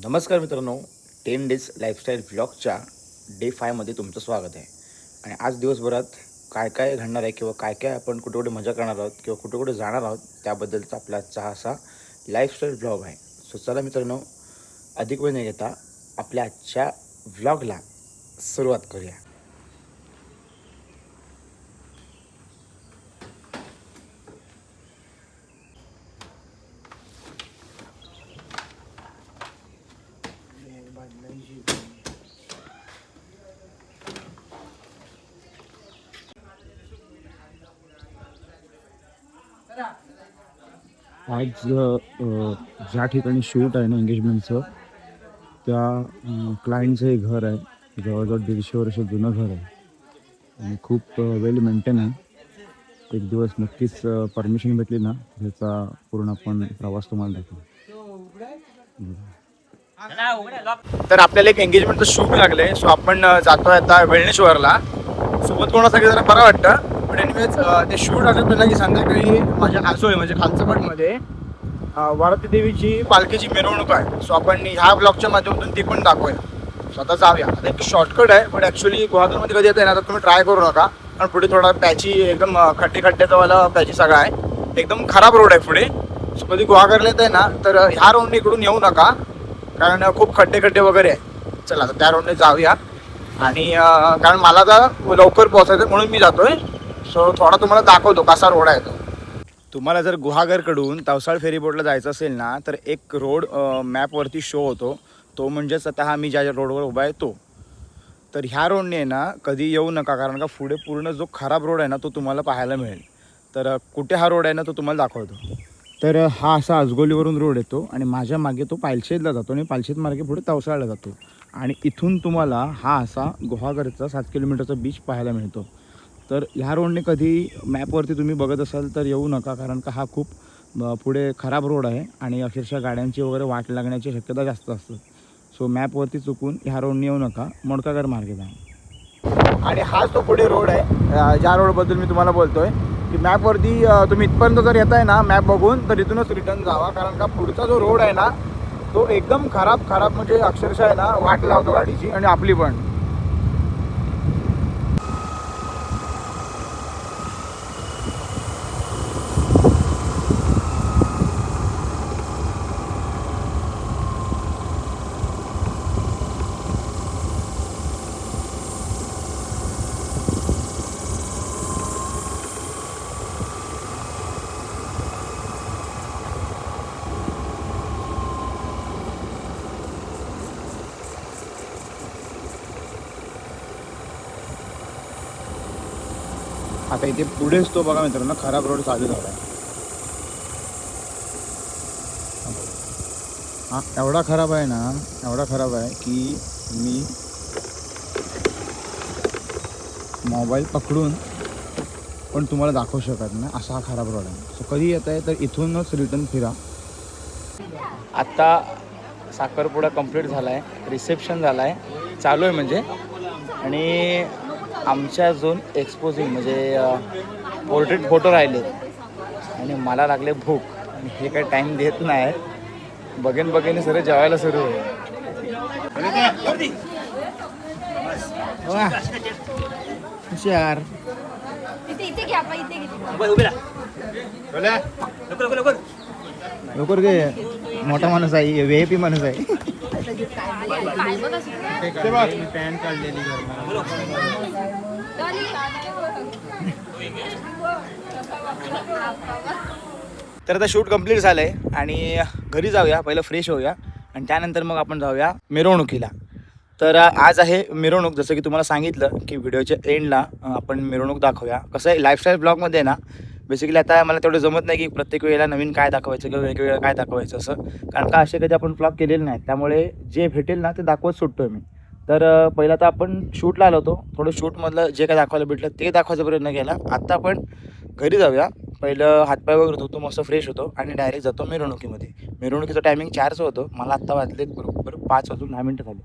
नमस्कार मित्रांनो, 10 days lifestyle व्लॉगच्या day 5मध्ये तुमचं स्वागत आहे. आणि आज दिवसभरात काय काय घडणार आहे किंवा काय काय आपण कुठे कुठे मजा करणार आहोत किंवा कुठे कुठे जाणार आहोत त्याबद्दलचा आपला आजचा असा लाईफस्टाईल व्लॉग आहे. सो चला मित्रांनो, अधिक वेळ न घेता आपल्या आजच्या व्लॉगला सुरुवात करूया. आज ज्या ठिकाणी शूट आहे ना एंगेजमेंटचं, त्या क्लायंटचं हे घर आहे. जवळजवळ 150 वर्ष जुनं घर आहे आणि खूप वेल मेंटेन आहे. एक दिवस नक्कीच परमिशन भेटली ना ह्याचा पूर्ण आपण प्रवास तुम्हाला दाखवू. तर आपल्याला एक एंगेजमेंटचं शूट लागलंय. सो आपण जातोय आता वेळणेश्वरला. सोबत कोणासाठी जरा बरं वाटतं. पण एनिवेज ते शूट आलं पहिला की संध्याकाळी माझ्या आसोय म्हणजे खालचपटमध्ये वारती देवीची पालखीची मिरवणूक आहे. सो आपण ह्या ब्लॉगच्या माध्यमातून ती पण दाखवूया. सो आता जाऊया. आता एक शॉर्टकट आहे, पण ॲक्च्युली गुहागरमध्ये कधी येतं ना तर तुम्ही ट्राय करू नका. कारण पुढे थोडा पॅची एकदम खड्ड्याचा पॅची सगळा आहे. एकदम खराब रोड आहे पुढे. सो कधी गुहागरला येत आहे ना तर ह्या रोडने इकडून येऊ नका, कारण खूप खड्डे वगैरे आहे. चला आता त्या रोडने जाऊया. आणि कारण मला आता लवकर पोहोचायचं म्हणून मी जातोय. सो थोडा तुम्हाला दाखवतो कसा रोड आहे तो. तुम्हाला जर गुहागरकडून तवसाळ फेरीबोटला जायचं असेल ना तर एक रोड मॅपवरती शो होतो. तो म्हणजेच आता हा मी ज्या रोडवर उभा आहे तो. तर ह्या रोडने ना कधी येऊ नका, कारण का पुढे पूर्ण जो खराब रोड आहे ना तो तुम्हाला पाहायला मिळेल. तर कुठे हा रोड आहे ना तो तुम्हाला दाखवतो. तर हा असा आजगोलीवरून रोड येतो आणि माझ्या मागे तो पालशेतला जातो आणि पालशेत मार्गे पुढे तवसाळला जातो. आणि इथून तुम्हाला हा असा गुहागरचा 7 किलोमीटरचा बीच पाहायला मिळतो. तर ह्या रोडने कधी मॅपवरती तुम्ही बघत असाल तर येऊ नका, कारण का हा खूप पुढे खराब रोड आहे आणि अक्षरशः गाड्यांची वगैरे वाट लागण्याची शक्यता जास्त असते. सो मॅपवरती चुकून ह्या रोडने येऊ नका, मोडकागर मार्गे जा. आणि हाच तो पुढे रोड आहे ज्या रोडबद्दल मी तुम्हाला बोलतोय की मॅपवरती तुम्ही इथपर्यंत जर येत आहे ना मॅप बघून तर इथूनच रिटर्न जावा, कारण का पुढचा जो रोड आहे ना तो एकदम खराब म्हणजे अक्षरशः आहे ना वाट लावतो गाडीची आणि आपली पण. आता इथे पुढेच तो बघा मित्रांनो खराब रोड चालू झाला आहे. हा एवढा खराब आहे ना, एवढा खराब आहे की मी मोबाईल पकडून पण तुम्हाला दाखवू शकत नाही, असा हा खराब रोड आहे. सो कधी येत आहे तर इथूनच रिटर्न फिरा. आत्ता साखरपुडा कंप्लीट झाला आहे, रिसेप्शन झाला आहे, चालू आहे म्हणजे. आणि आमच्या झोन एक्सपोजिंग म्हणजे पोर्ट्रेट फोटो राहिले आणि मला लागले भूक आणि हे काही टाईम देत नाही. बघेन सर जेवायला सुरू होईल. हुशार लवकर गे, मोठा माणूस आहे, VIP माणूस आहे. पॅन काढलेली तर आता शूट कंप्लीट झालं आहे आणि घरी जाऊया. पहिलं फ्रेश होऊया आणि त्यानंतर मग आपण जाऊया मिरवणुकीला. तर आज आहे मिरवणूक. जसं की तुम्हाला सांगितलं की व्हिडिओच्या एंडला आपण मिरवणूक दाखवूया. कसं आहे लाईफस्टाईल ब्लॉगमध्ये ना बेसिकली आता मला तेवढं जमत नाही की प्रत्येक वेळेला नवीन काय दाखवायचं किंवा वेगवेगळं काय दाखवायचं असं, कारण का असे कधी आपण ब्लॉग केलेले नाही. त्यामुळे जे भेटेल ना ते दाखवत सुटतो आहे मी. तर पहिला तर आपण शूटला आलो होतो, थोडं शूटमधलं जे काय दाखवायला भेटलं ते दाखवायचा प्रयत्न केला. आत्ता आपण घरी जाऊया. पहिलं हातपाय वगैरे धुतो, मस्त फ्रेश होतो आणि डायरेक्ट जातो मिरवणुकीमध्ये. मिरवणुकीचं टायमिंग 4चं होतं, मला आत्ता वाजलेत बरोबर 5:10 झाले.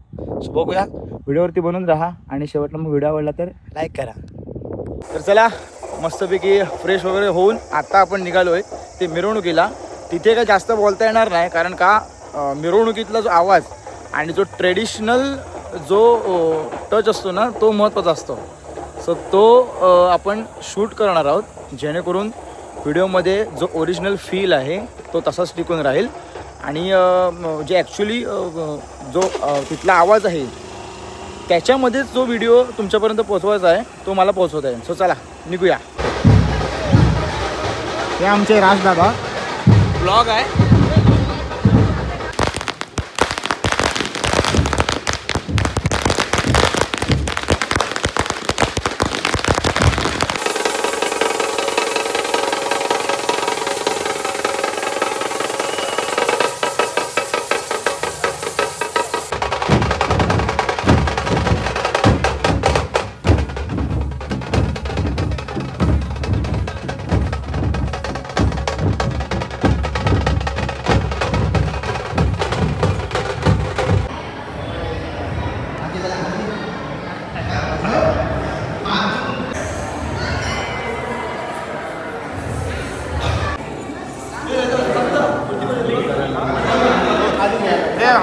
सो बघूया, व्हिडिओवरती बनून राहा आणि शेवटला मग व्हिडिओ आवडला तर लाईक करा. तर चला मस्तपैकी फ्रेश वगैरे होऊन आता आपण निघालो आहे ते मिरवणुकीला. तिथे काय जास्त बोलता येणार नाही, कारण का मिरवणुकीतला जो आवाज आणि जो ट्रेडिशनल जो टच असतो ना तो महत्त्वाचा असतो. सो तो आपण शूट करणार आहोत जेणेकरून व्हिडिओमध्ये जो ओरिजिनल फील आहे तो तसाच टिकून राहील आणि जे ॲक्च्युली जो तिथला आवाज आहे त्याच्यामध्येच जो व्हिडिओ तुमच्यापर्यंत पोहोचवायचा आहे तो मला पोहोचवत आहे. सो चला निघूया. हे आमचे राजदादा ब्लॉग आहे.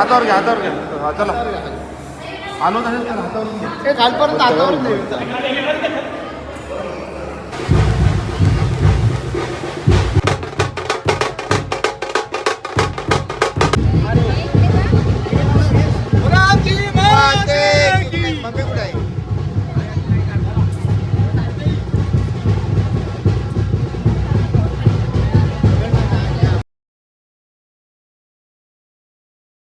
हातावर घ्या चला आलो तसेच हातावर घ्या.